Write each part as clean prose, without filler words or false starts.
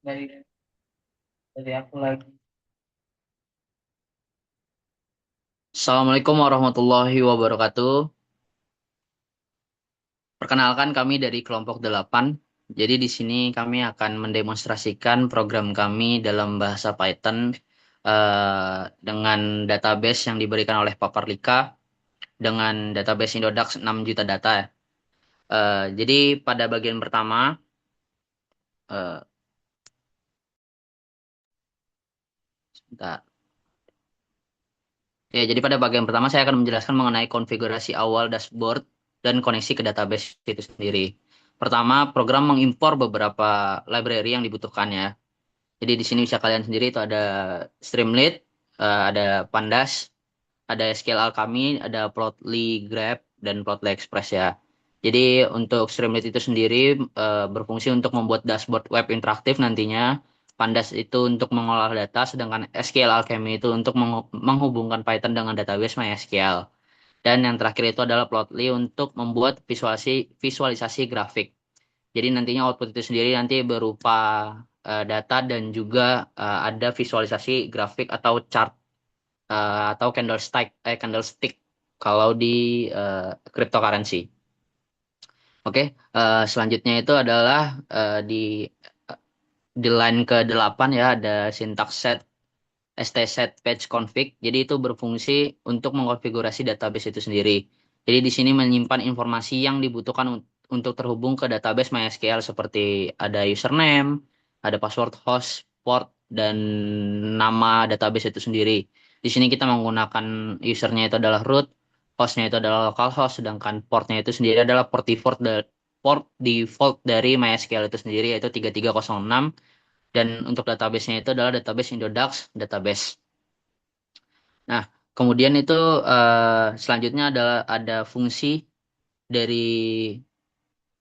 dari dari aku lagi. Assalamualaikum warahmatullahi wabarakatuh. Perkenalkan kami dari kelompok 8. Jadi di sini kami akan mendemonstrasikan program kami dalam bahasa Python dengan database yang diberikan oleh Paparlika dengan database Indodax 6 juta data. Jadi pada bagian pertama, eh, sebentar. Ya, jadi pada bagian pertama saya akan menjelaskan mengenai konfigurasi awal dashboard dan koneksi ke database itu sendiri. Pertama, program mengimpor beberapa library yang dibutuhkan ya. Jadi di sini bisa kalian sendiri itu ada Streamlit, ada Pandas, ada SQL Alchemy, ada Plotly Graph, dan Plotly Express ya. Jadi untuk Streamlit itu sendiri berfungsi untuk membuat dashboard web interaktif nantinya. Pandas itu untuk mengolah data, sedangkan SQL Alchemy itu untuk menghubungkan Python dengan database MySQL. Dan yang terakhir itu adalah Plotly untuk membuat visualisasi grafik. Jadi nantinya output itu sendiri nanti berupa data dan juga ada visualisasi grafik atau chart atau candlestick kalau di cryptocurrency. Oke, selanjutnya itu adalah di line ke-8 ya ada syntax set stset page config. Jadi itu berfungsi untuk mengkonfigurasi database itu sendiri. Jadi di sini menyimpan informasi yang dibutuhkan untuk terhubung ke database MySQL seperti ada username, ada password host, port, dan nama database itu sendiri. Di sini kita menggunakan usernya itu adalah root, hostnya itu adalah localhost, sedangkan portnya itu sendiri adalah port default dari MySQL itu sendiri yaitu 3306 dan untuk database-nya itu adalah database Indodax database. Nah, kemudian itu selanjutnya adalah ada fungsi dari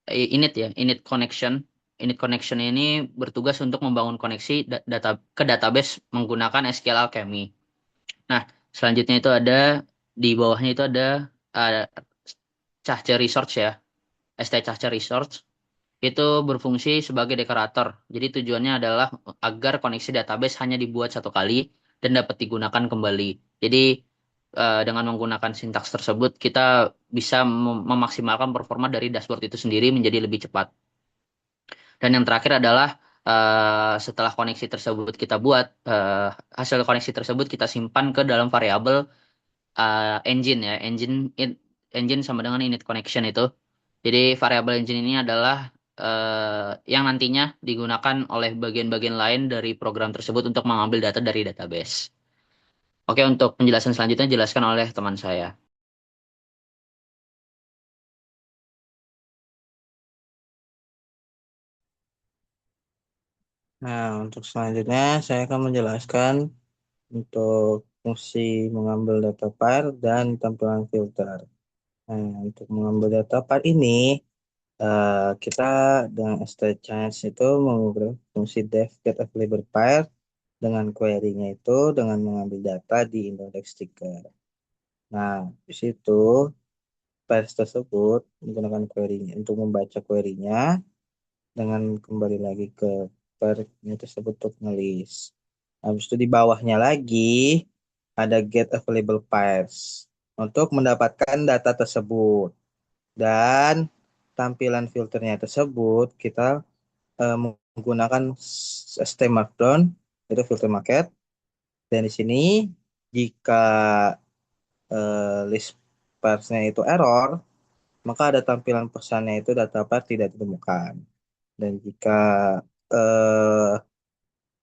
init ya, init connection. Init connection ini bertugas untuk membangun koneksi ke database menggunakan SQL Alchemy. Nah, selanjutnya itu ada di bawahnya itu ada uh, Cache Resource ya, Cache Resource itu berfungsi sebagai dekorator. Jadi tujuannya adalah agar koneksi database hanya dibuat satu kali dan dapat digunakan kembali. Jadi dengan menggunakan sintaks tersebut kita bisa memaksimalkan performa dari dashboard itu sendiri menjadi lebih cepat. Dan yang terakhir adalah setelah koneksi tersebut kita buat, hasil koneksi tersebut kita simpan ke dalam variabel engine ya. Engine sama dengan init connection itu. Jadi variabel engine ini adalah yang nantinya digunakan oleh bagian-bagian lain dari program tersebut untuk mengambil data dari database. Oke, untuk penjelasan selanjutnya dijelaskan oleh teman saya. Nah, untuk selanjutnya saya akan menjelaskan untuk fungsi mengambil data file dan tampilan filter. Nah, untuk mengambil data file ini, kita dengan STChange itu mengubah fungsi def get available file dengan query-nya itu dengan mengambil data di index ticker. Nah, di situ files tersebut menggunakan query-nya untuk membaca query-nya dengan kembali lagi ke query tersebut untuk ngelis. Habis itu di bawahnya lagi ada get available files untuk mendapatkan data tersebut. Dan tampilan filternya tersebut kita menggunakan ST Markdown, itu filter market. Dan di sini jika list parsnya itu error, maka ada tampilan pesannya itu data part tidak ditemukan. Dan jika eh,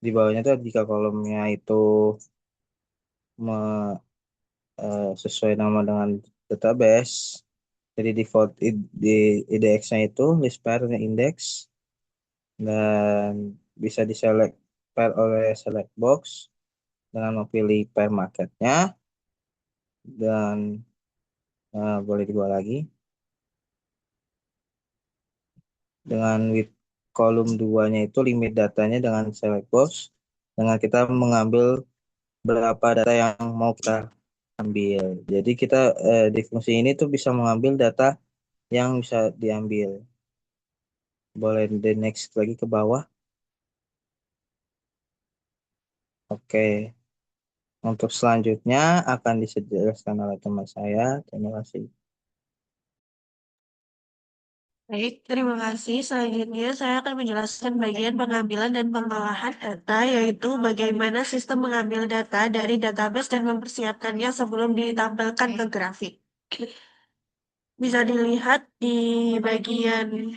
di bawahnya itu jika kolomnya itu sesuai nama dengan database, jadi default di IDX-nya itu list pair-nya index dan bisa diselect pair oleh select box dengan memilih pair marketnya dan boleh dibawa lagi dengan with kolom 2-nya itu limit datanya dengan select box dengan kita mengambil berapa data yang mau kita ambil. Jadi kita di fungsi ini tuh bisa mengambil data yang bisa diambil. Boleh di next lagi ke bawah. Oke, untuk selanjutnya akan dijelaskan oleh teman saya. Terima kasih. Baik, terima kasih. Selanjutnya, saya akan menjelaskan bagian pengambilan dan pengolahan data, yaitu bagaimana sistem mengambil data dari database dan mempersiapkannya sebelum ditampilkan ke grafik. Bisa dilihat di bagian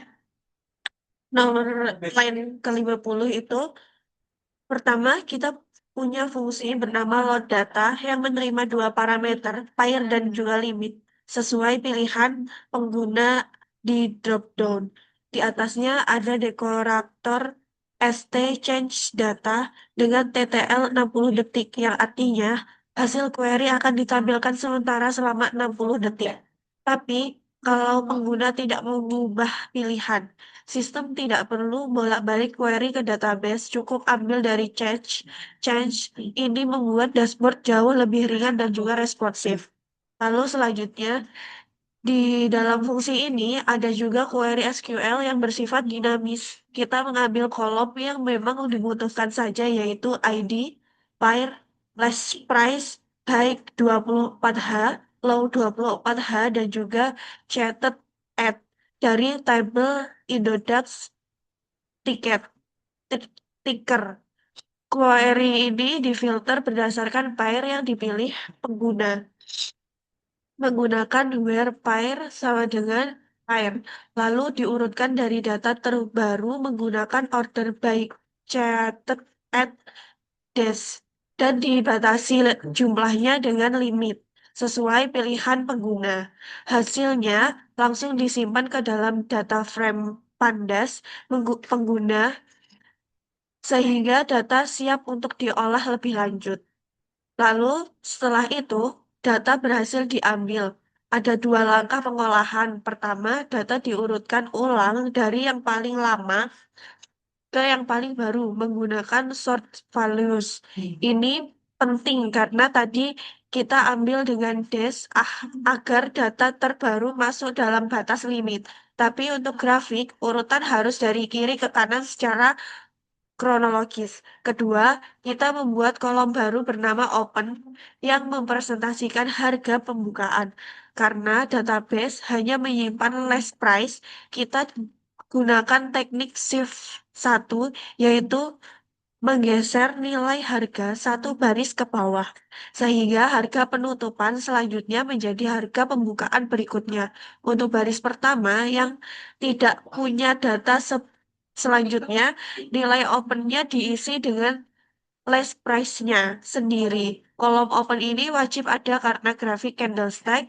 nomor line ke-50 itu. Pertama, kita punya fungsi bernama load data yang menerima dua parameter, pair dan juga limit, sesuai pilihan pengguna di dropdown. Di atasnya ada dekorator ST change data dengan TTL 60 detik, yang artinya hasil query akan ditampilkan sementara selama 60 detik. Tapi, kalau pengguna tidak mengubah pilihan, sistem tidak perlu bolak-balik query ke database, cukup ambil dari change. Change ini membuat dashboard jauh lebih ringan dan juga responsif. Lalu selanjutnya, di dalam fungsi ini ada juga query SQL yang bersifat dinamis. Kita mengambil kolom yang memang dibutuhkan saja, yaitu ID, pair, last price, high 24H, low 24H, dan juga chatted at dari tabel Indodax tiket ticker. Query ini difilter berdasarkan pair yang dipilih pengguna, menggunakan where pair sama dengan pair. Lalu diurutkan dari data terbaru menggunakan order by chatted at dash dan dibatasi jumlahnya dengan limit sesuai pilihan pengguna. Hasilnya langsung disimpan ke dalam data frame Pandas pengguna sehingga data siap untuk diolah lebih lanjut. Lalu, setelah itu, data berhasil diambil. Ada dua langkah pengolahan. Pertama, data diurutkan ulang dari yang paling lama ke yang paling baru menggunakan sort values. Ini penting karena tadi kita ambil dengan dash agar data terbaru masuk dalam batas limit. Tapi untuk grafik, urutan harus dari kiri ke kanan secara kronologis. Kedua, kita membuat kolom baru bernama open yang mempresentasikan harga pembukaan. Karena database hanya menyimpan list price, kita gunakan teknik shift satu, yaitu menggeser nilai harga satu baris ke bawah, sehingga harga penutupan selanjutnya menjadi harga pembukaan berikutnya. Untuk baris pertama yang tidak punya data selanjutnya, nilai opennya diisi dengan list price-nya sendiri. Kolom open ini wajib ada karena grafik candlestick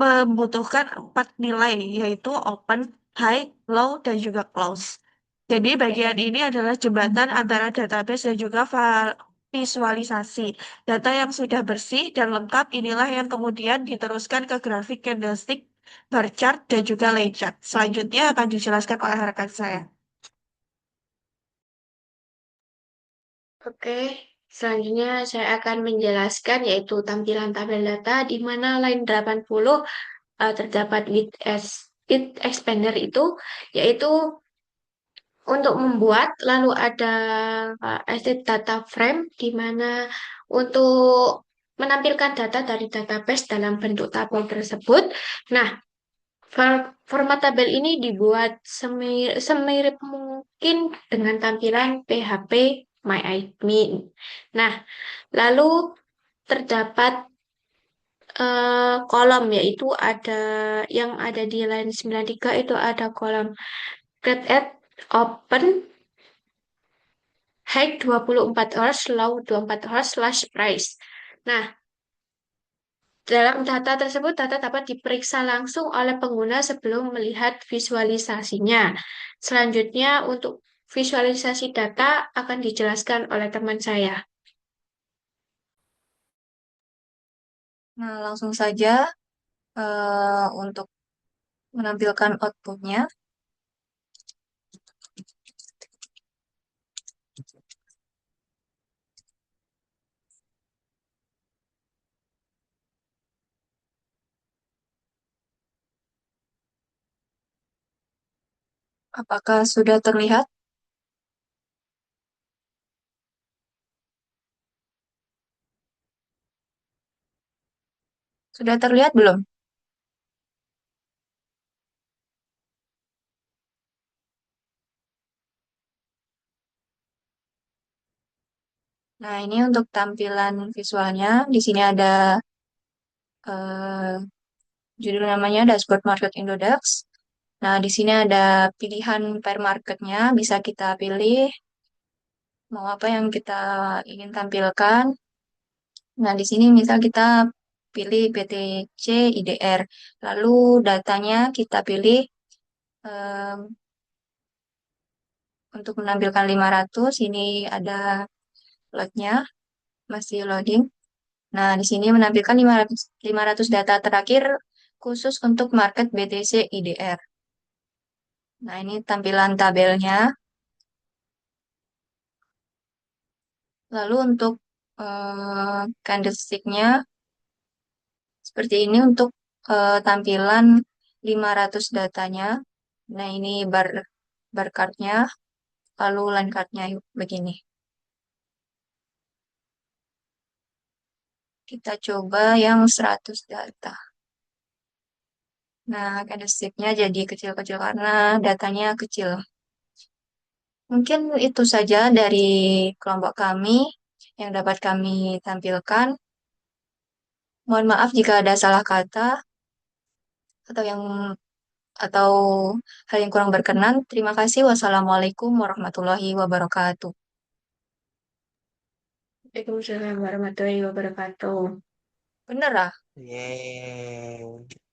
membutuhkan 4 nilai, yaitu open, high, low, dan juga close. Jadi bagian ini adalah jembatan antara database dan juga visualisasi. Data yang sudah bersih dan lengkap inilah yang kemudian diteruskan ke grafik candlestick, bar chart, dan juga line chart. Selanjutnya akan dijelaskan oleh rekan saya. Oke, selanjutnya saya akan menjelaskan yaitu tampilan tabel data di mana line 80 terdapat with expander itu yaitu untuk membuat lalu ada asset data frame di mana untuk menampilkan data dari database dalam bentuk tabel tersebut. Nah, format tabel ini dibuat semirip mungkin dengan tampilan PHP MyAdmin. Nah, lalu terdapat kolom yaitu ada yang ada di line 93 itu ada kolom create at open high 24 hours low 24 hours slash price. Nah, dalam data tersebut, data dapat diperiksa langsung oleh pengguna sebelum melihat visualisasinya. Selanjutnya, untuk visualisasi data akan dijelaskan oleh teman saya. Nah, langsung saja untuk menampilkan outputnya. Apakah sudah terlihat? Sudah terlihat belum? Nah, ini untuk tampilan visualnya. Di sini ada eh, judul namanya Dashboard Market Indodax. Nah, di sini ada pilihan pair marketnya. Bisa kita pilih mau apa yang kita ingin tampilkan. Nah, di sini misal kita pilih BTC IDR. Lalu datanya kita pilih em, untuk menampilkan 500. Ini ada lotnya, masih loading. Nah, di sini menampilkan 500 data terakhir khusus untuk market BTC IDR. Nah, ini tampilan tabelnya. Lalu untuk candlestick-nya seperti ini untuk tampilan 500 datanya. Nah, ini bar chart-nya, lalu line chart-nya begini. Kita coba yang 100 data. Nah, candlestick-nya jadi kecil-kecil karena datanya kecil. Mungkin itu saja dari kelompok kami yang dapat kami tampilkan. Mohon maaf jika ada salah kata atau atau hal yang kurang berkenan. Terima kasih. Wassalamualaikum warahmatullahi wabarakatuh. Waalaikumsalam warahmatullahi wabarakatuh. Bener ah? Yeay.